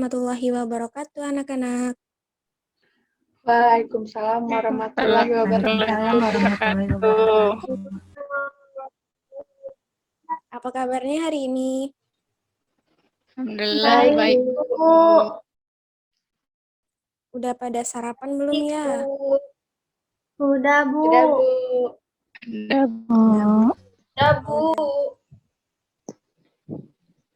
warahmatullahi wabarakatuh, anak-anak. Waalaikumsalam warahmatullahi wabarakatuh. Apa kabarnya hari ini? Alhamdulillah baik, Bu. Udah pada sarapan belum ya? Sudah, Bu. Sudah, Bu. Udah, Bu. Sudah, Bu.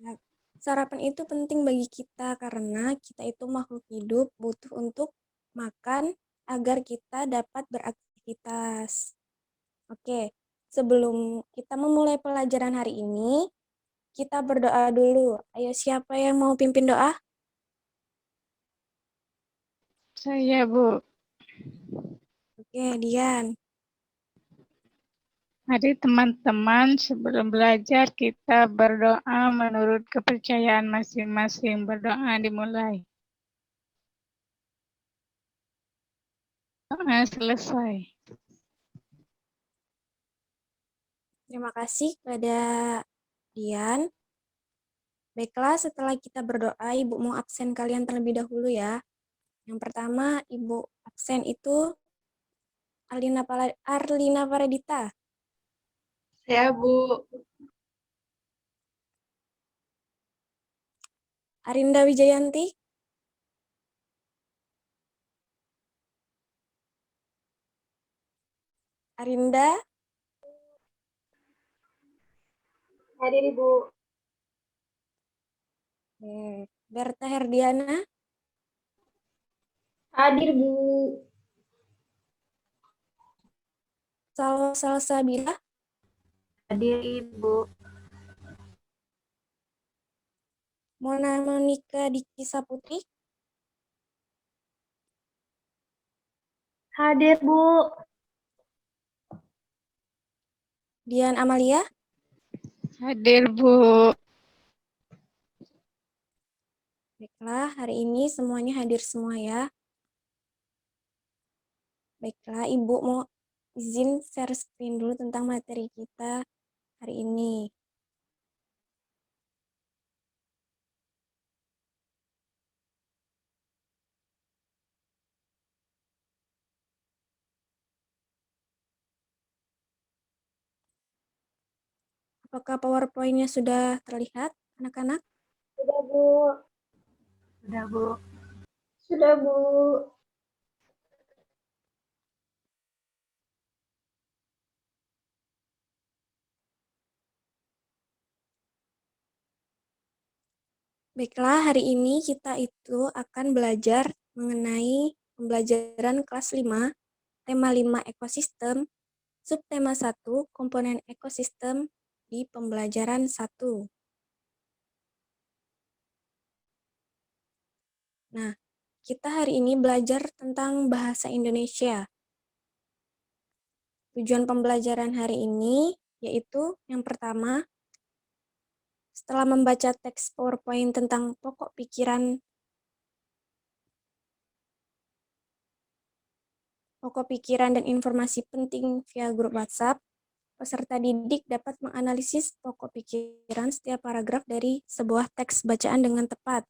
Nah, sarapan itu penting bagi kita karena kita itu makhluk hidup butuh untuk makan agar kita dapat beraktivitas. Oke, sebelum kita memulai pelajaran hari ini, kita berdoa dulu. Ayo, siapa yang mau pimpin doa? Saya, Bu. Oke, Dian. Mari teman-teman sebelum belajar kita berdoa menurut kepercayaan masing-masing. Berdoa dimulai. Doa selesai. Terima kasih kepada Dian. Baiklah, setelah kita berdoa, Ibu mau absen kalian terlebih dahulu ya. Yang pertama, Ibu absen itu Arlina Paredita, Saya, Bu. Arinda Wijayanti, Arinda, Hadir, Ibu. Berta Herdiana, Hadir, Bu. Salsabila, Hadir, Ibu. Mona Monika Diki Saputri, Hadir, Bu. Dian Amalia, Hadir, Bu. baiklah, hari ini semuanya hadir semua ya. Baiklah, Ibu mau izin share screen dulu tentang materi kita hari ini. Apakah PowerPoint-nya sudah terlihat, anak-anak? Sudah, Bu. Sudah, Bu. Sudah, Bu. Baiklah, hari ini kita itu akan belajar mengenai pembelajaran kelas 5, tema 5 ekosistem, subtema 1, komponen ekosistem di pembelajaran 1. Nah, kita hari ini belajar tentang bahasa Indonesia. Tujuan pembelajaran hari ini yaitu yang pertama, setelah membaca teks PowerPoint tentang pokok pikiran dan informasi penting via grup WhatsApp, peserta didik dapat menganalisis pokok pikiran setiap paragraf dari sebuah teks bacaan dengan tepat.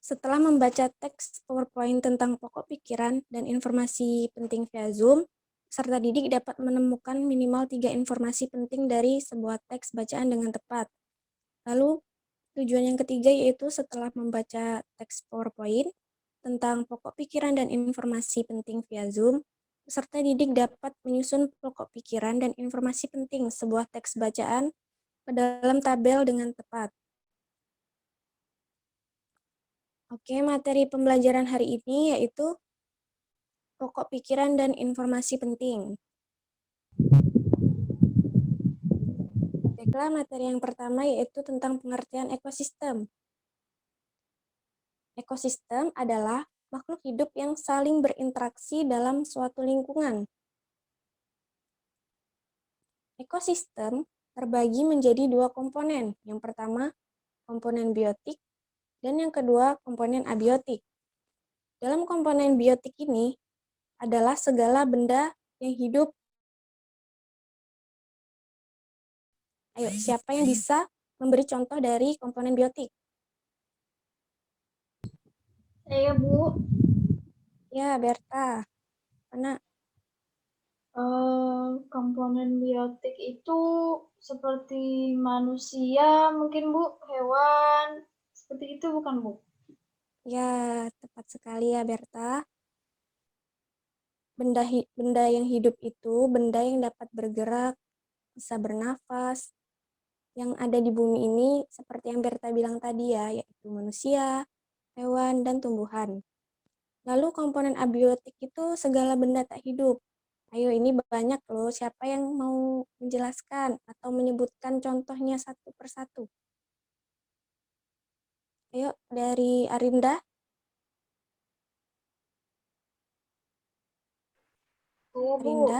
Setelah membaca teks PowerPoint tentang pokok pikiran dan informasi penting via Zoom, peserta didik dapat menemukan minimal 3 informasi penting dari sebuah teks bacaan dengan tepat. Lalu, tujuan yang ketiga yaitu setelah membaca teks PowerPoint tentang pokok pikiran dan informasi penting via Zoom, peserta didik dapat menyusun pokok pikiran dan informasi penting sebuah teks bacaan ke dalam tabel dengan tepat. Oke, materi pembelajaran hari ini yaitu pokok pikiran dan informasi penting. Baiklah, materi yang pertama yaitu tentang pengertian ekosistem. Ekosistem adalah makhluk hidup yang saling berinteraksi dalam suatu lingkungan. Ekosistem terbagi menjadi 2 komponen. Yang pertama, komponen biotik, dan yang kedua, komponen abiotik. Dalam komponen biotik ini adalah segala benda yang hidup. Ayo, siapa yang bisa memberi contoh dari komponen biotik? Saya, Bu. Ya, Berta. Mana? Komponen biotik itu seperti manusia, mungkin Bu, hewan, seperti itu bukan Bu? Ya, tepat sekali ya, Berta. Benda yang hidup itu benda yang dapat bergerak, bisa bernafas. Yang ada di bumi ini seperti yang Berta bilang tadi ya, yaitu manusia, hewan, dan tumbuhan. Lalu komponen abiotik itu segala benda tak hidup. Ayo, ini banyak loh. Siapa yang mau menjelaskan atau menyebutkan contohnya satu persatu? Ayo, dari Arinda. Saya, Bu. Arinda,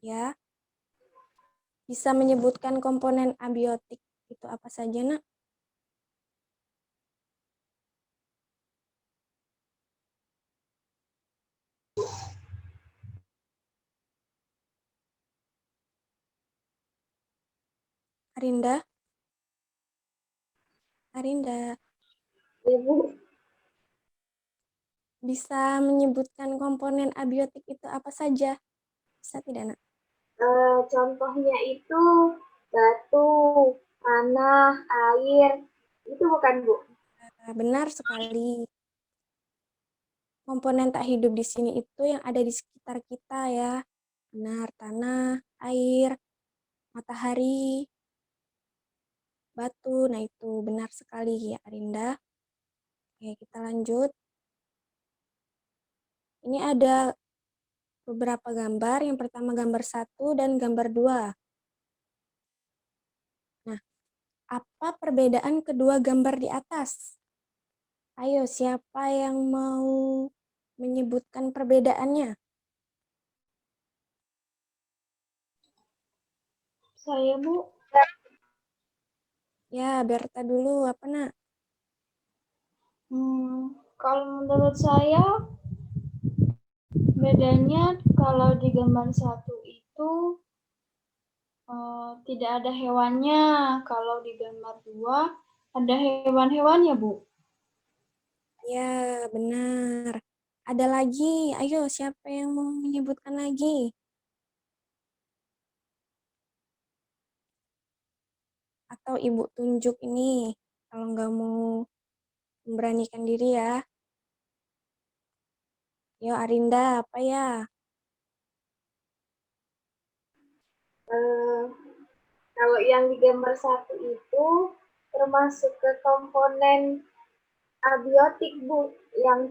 ya. Bisa menyebutkan komponen abiotik itu apa saja, Nak? Arinda? Arinda, Ya, Bu. bisa menyebutkan komponen abiotik itu apa saja? Bisa tidak, Nak? Contohnya itu batu, tanah, air, itu bukan Bu? Benar sekali. Komponen tak hidup di sini itu yang ada di sekitar kita ya. Benar, tanah, air, matahari, batu. Nah, itu benar sekali ya, Arinda. Oke, kita lanjut. Ini ada beberapa gambar. Yang pertama gambar 1 dan gambar 2. Nah, apa perbedaan kedua gambar di atas? Ayo, siapa yang mau menyebutkan perbedaannya? Saya, Bu. Ya, Berta dulu, apa, Nak? Kalau menurut saya, bedanya kalau di gambar 1 itu tidak ada hewannya. Kalau di gambar 2 ada hewan-hewannya, Bu. Ya, benar. Ada lagi, ayo siapa yang mau menyebutkan lagi? Atau Ibu tunjuk ini, kalau nggak mau memberanikan diri ya. Yo Arinda, apa ya? Kalau yang di gambar 1 itu termasuk ke komponen abiotik, Bu, yang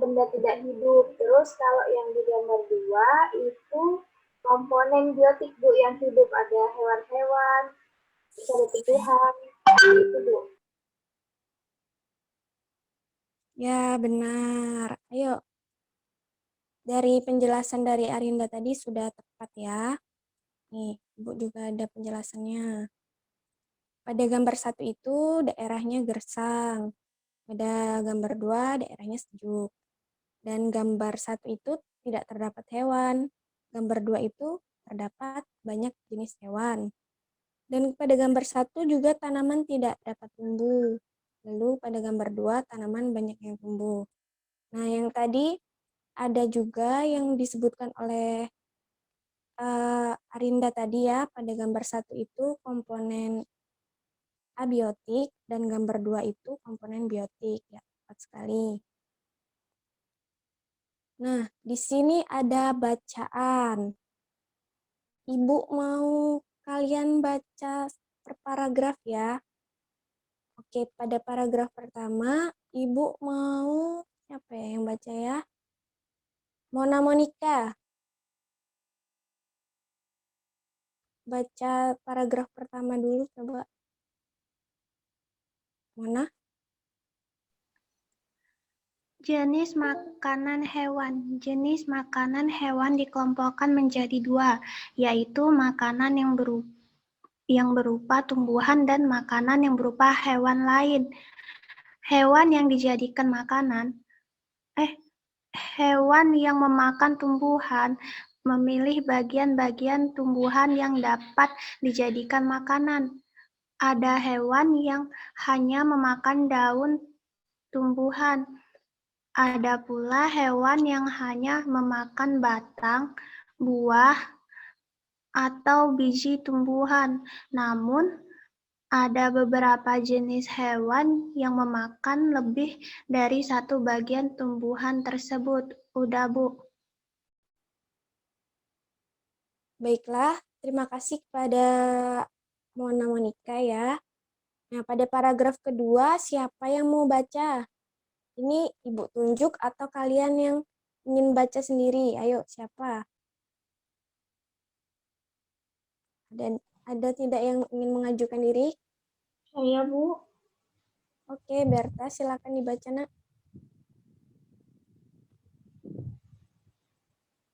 benda tidak hidup. Terus kalau yang di gambar 2 itu komponen biotik, Bu, yang hidup, ada hewan-hewan, bisa ada tumbuhan, itu, Bu. Ya, benar. Ayo. Dari penjelasan dari Arinda tadi sudah tepat ya. Nih, Ibu juga ada penjelasannya. Pada gambar 1 itu daerahnya gersang. Pada gambar 2 daerahnya sejuk. Dan gambar 1 itu tidak terdapat hewan. Gambar 2 itu terdapat banyak jenis hewan. Dan pada gambar 1 juga tanaman tidak dapat tumbuh. Lalu pada gambar 2 tanaman banyak yang tumbuh. Nah, yang tadi ada juga yang disebutkan oleh Arinda tadi ya, pada gambar 1 itu komponen abiotik dan gambar 2 itu komponen biotik. Ya, tepat sekali. Nah, di sini ada bacaan. Ibu mau kalian baca per paragraf ya. Oke, pada paragraf pertama, Ibu mau siapa ya yang baca ya? Mona Monica. Baca paragraf pertama dulu coba. Mona? Jenis makanan hewan. Jenis makanan hewan dikelompokkan menjadi 2, yaitu makanan yang berupa tumbuhan dan makanan yang berupa hewan lain. Hewan yang memakan tumbuhan memilih bagian-bagian tumbuhan yang dapat dijadikan makanan. Ada hewan yang hanya memakan daun tumbuhan. Ada pula hewan yang hanya memakan batang, buah, atau biji tumbuhan. Namun, ada beberapa jenis hewan yang memakan lebih dari satu bagian tumbuhan tersebut. Udah, Bu. Baiklah, terima kasih kepada Mona Monika ya. Nah, pada paragraf kedua, siapa yang mau baca? Ini Ibu tunjuk atau kalian yang ingin baca sendiri? Ayo, siapa? Dan ada tidak yang ingin mengajukan diri? Saya, Bu. Oke, Berta, silakan dibaca, Nak.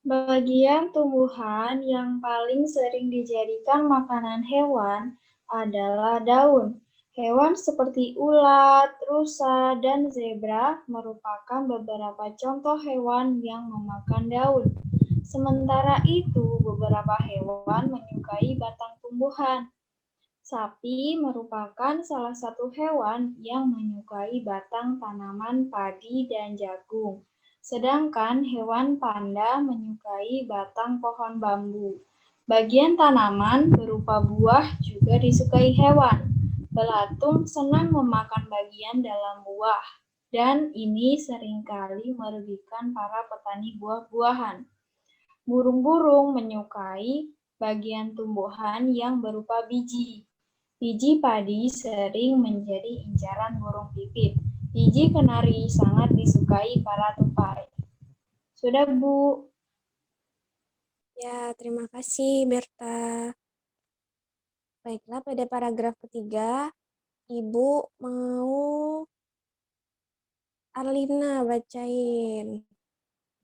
Bagian tumbuhan yang paling sering dijadikan makanan hewan adalah daun. Hewan seperti ulat, rusa, dan zebra merupakan beberapa contoh hewan yang memakan daun. Sementara itu, beberapa hewan menyukai batang tumbuhan. Sapi merupakan salah satu hewan yang menyukai batang tanaman padi dan jagung. Sedangkan hewan panda menyukai batang pohon bambu. Bagian tanaman berupa buah juga disukai hewan. Belatung senang memakan bagian dalam buah, dan ini seringkali merugikan para petani buah-buahan. Burung-burung menyukai bagian tumbuhan yang berupa biji. Biji padi sering menjadi incaran burung pipit. Biji kenari sangat disukai para tupai. Sudah, Bu. Ya, terima kasih, Berta. Baiklah, pada paragraf ketiga, Ibu mau Arlina bacain.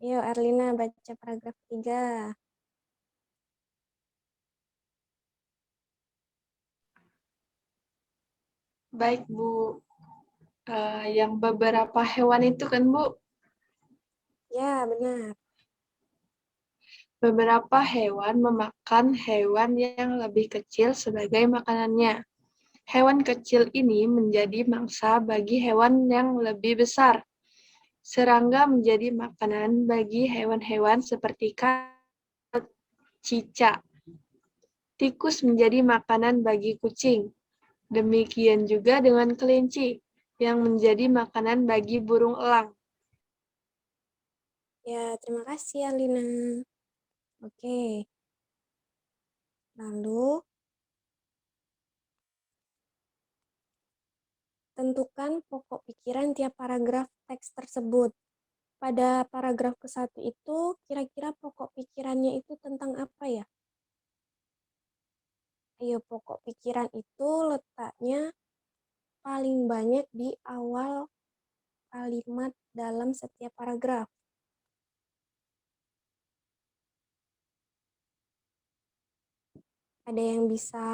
Ayo, Arlina baca paragraf ketiga. Baik, Bu. Yang beberapa hewan itu kan, Bu? Ya, benar. Beberapa hewan memakan hewan yang lebih kecil sebagai makanannya. Hewan kecil ini menjadi mangsa bagi hewan yang lebih besar. Serangga menjadi makanan bagi hewan-hewan seperti cicak. Tikus menjadi makanan bagi kucing. Demikian juga dengan kelinci, yang menjadi makanan bagi burung elang. Ya, terima kasih, Arlina. Oke. Lalu, tentukan pokok pikiran tiap paragraf teks tersebut. Pada paragraf ke-1 itu, kira-kira pokok pikirannya itu tentang apa ya? Ayo, pokok pikiran itu letaknya paling banyak di awal kalimat dalam setiap paragraf. Ada yang bisa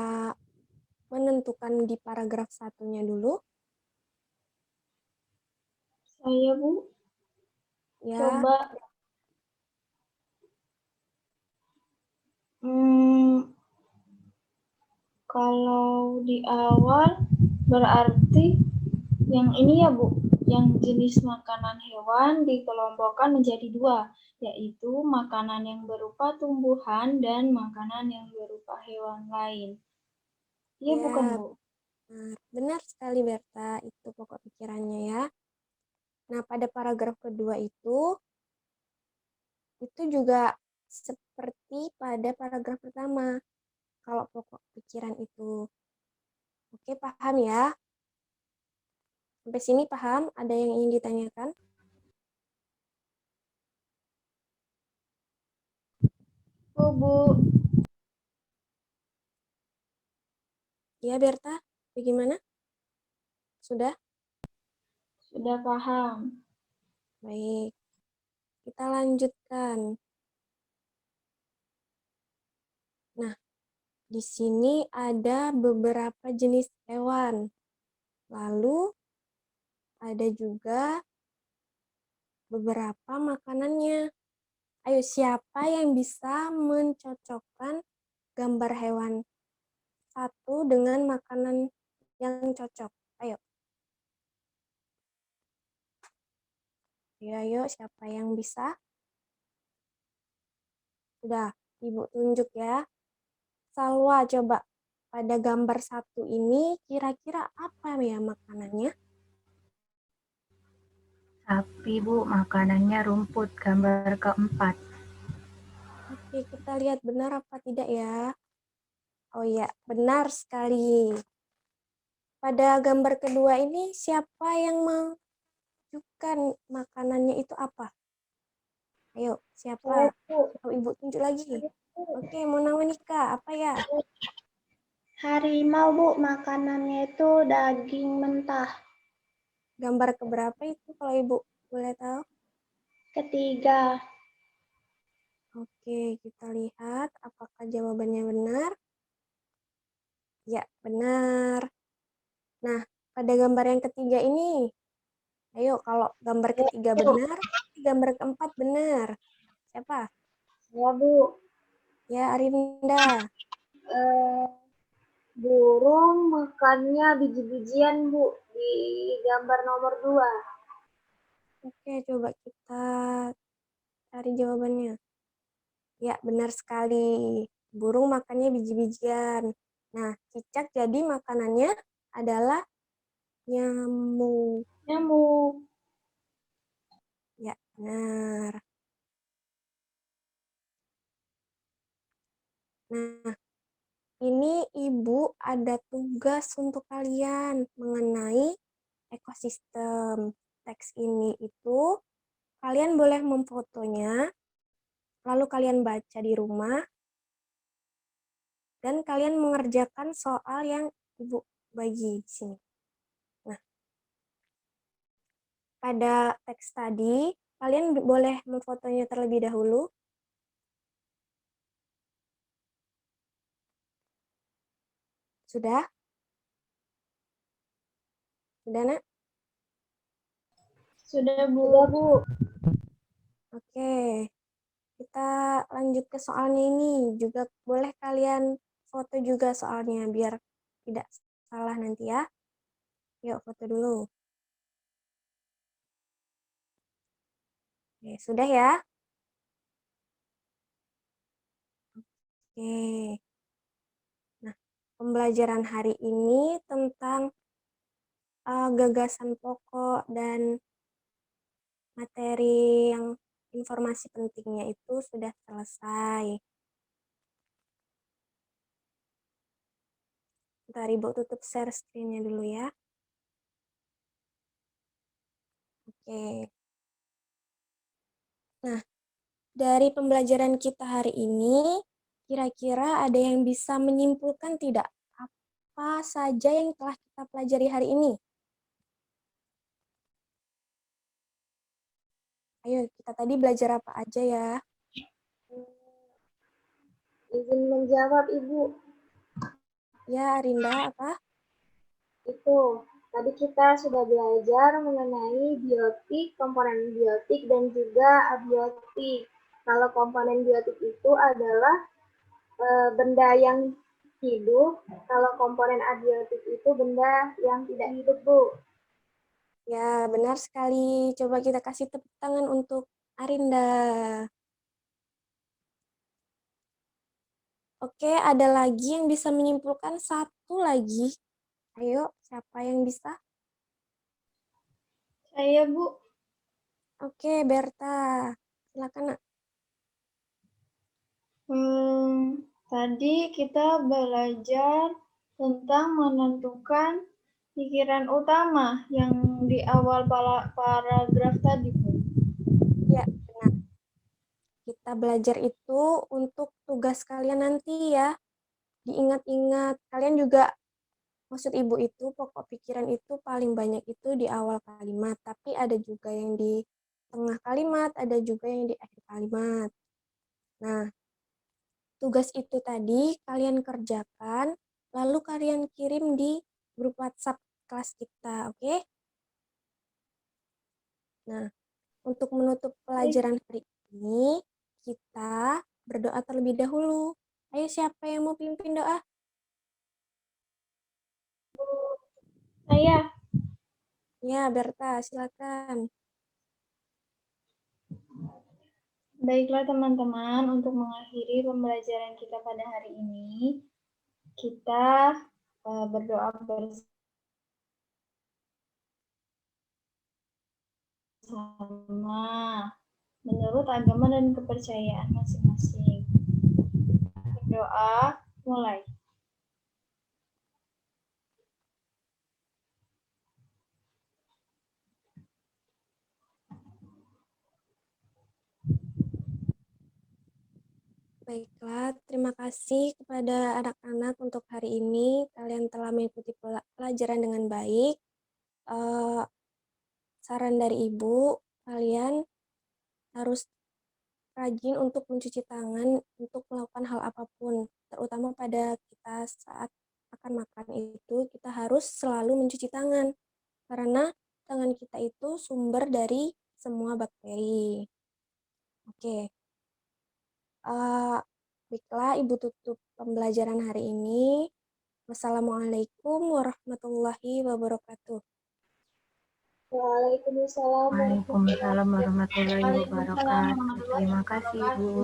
menentukan di paragraf satunya dulu? Saya, Bu. Ya, Coba. Kalau di awal berarti yang ini ya, Bu. Yang jenis makanan hewan dikelompokkan menjadi dua, yaitu makanan yang berupa tumbuhan dan makanan yang berupa hewan lain. Iya, ya, bukan, Bu? benar sekali Berta, itu pokok pikirannya ya. Nah, pada paragraf kedua itu juga seperti pada paragraf pertama. Kalau pokok pikiran itu. Oke, paham ya? Sampai sini paham? Ada yang ingin ditanyakan? Bu. Ya, Berta, bagaimana? Sudah? Sudah paham. Baik. Kita lanjutkan. Nah, di sini ada beberapa jenis hewan. Lalu ada juga beberapa makanannya. Ayo, siapa yang bisa mencocokkan gambar hewan satu dengan makanan yang cocok? Ayo. Ayo, siapa yang bisa? Sudah, Ibu tunjuk ya. Salwa, coba. Pada gambar 1 ini, kira-kira apa ya makanannya? Sapi, Bu, makanannya rumput, gambar keempat. Oke, kita lihat benar apa tidak ya. Oh ya, benar sekali. Pada gambar kedua ini, siapa yang menunjukkan makanannya itu apa? Ayo, siapa? Oh, Ibu tunjuk lagi. Oke, Mona Monika, apa ya? Harimau, Bu, makanannya itu daging mentah. Gambar keberapa itu kalau Ibu boleh tahu? Ketiga. Oke, kita lihat apakah jawabannya benar. Ya, benar. Nah, pada gambar yang ketiga ini, ayo kalau gambar ketiga benar, gambar keempat benar. Siapa? Ya, Bu. Ya, Arinda. Burung makannya biji-bijian, Bu, di gambar nomor 2. Oke, coba kita cari jawabannya. Ya, benar sekali. Burung makannya biji-bijian. Nah, cicak jadi makanannya adalah nyamuk. Nyamuk. Ya, benar. Nah, ini Ibu ada tugas untuk kalian mengenai ekosistem. Teks ini itu kalian boleh memfotonya, lalu kalian baca di rumah, dan kalian mengerjakan soal yang Ibu bagi di sini. Nah, pada teks tadi, kalian boleh memfotonya terlebih dahulu. Sudah? Sudah, Nak? Sudah, Bu. Oke. Kita lanjut ke soalnya ini. Juga boleh kalian foto juga soalnya, biar tidak salah nanti ya. Yuk, foto dulu. Oke, sudah ya? Oke. Nah, pembelajaran hari ini tentang gagasan pokok dan materi yang informasi pentingnya itu sudah selesai. Bentar, Ibu tutup share screen-nya dulu ya. Oke. Nah, dari pembelajaran kita hari ini, kira-kira ada yang bisa menyimpulkan tidak? Apa saja yang telah kita pelajari hari ini? Ayo, kita tadi belajar apa aja ya? Izin menjawab, Ibu. Ya, Arinda, apa? Itu, tadi kita sudah belajar mengenai biotik, komponen biotik, dan juga abiotik. Kalau komponen biotik itu adalah benda yang hidup, kalau komponen abiotik itu benda yang tidak hidup, Bu. Ya, benar sekali. Coba kita kasih tepuk tangan untuk Arinda. Oke, ada lagi yang bisa menyimpulkan satu lagi. Ayo, siapa yang bisa? Saya, Bu. Oke, Berta. Silakan, Nak. Tadi kita belajar tentang menentukan pikiran utama yang di awal paragraf tadi, Bu. Ya, benar. Kita belajar itu untuk tugas kalian nanti ya. Diingat-ingat. Kalian juga, maksud Ibu itu, pokok pikiran itu paling banyak itu di awal kalimat. Tapi ada juga yang di tengah kalimat, ada juga yang di akhir kalimat. Nah, tugas itu tadi kalian kerjakan, lalu kalian kirim di grup WhatsApp kelas kita, oke? Nah, untuk menutup pelajaran hari ini, kita berdoa terlebih dahulu. Ayo, siapa yang mau pimpin doa? Saya. Ya, Berta, silakan. Baiklah teman-teman, untuk mengakhiri pembelajaran kita pada hari ini, kita berdoa bersama menurut agama dan kepercayaan masing-masing. Berdoa, mulai. Baiklah, terima kasih kepada anak-anak untuk hari ini. Kalian telah mengikuti pelajaran dengan baik. Saran dari Ibu, kalian harus rajin untuk mencuci tangan untuk melakukan hal apapun, terutama pada kita saat akan makan itu, kita harus selalu mencuci tangan, karena tangan kita itu sumber dari semua bakteri. Oke. Baiklah, Ibu tutup pembelajaran hari ini. Wassalamualaikum warahmatullahi wabarakatuh. Waalaikumsalam Waalaikumsalam warahmatullahi wabarakatuh. Terima kasih, Bu.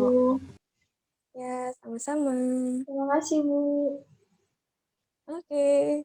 Ya, sama-sama. Terima kasih, Bu. Oke.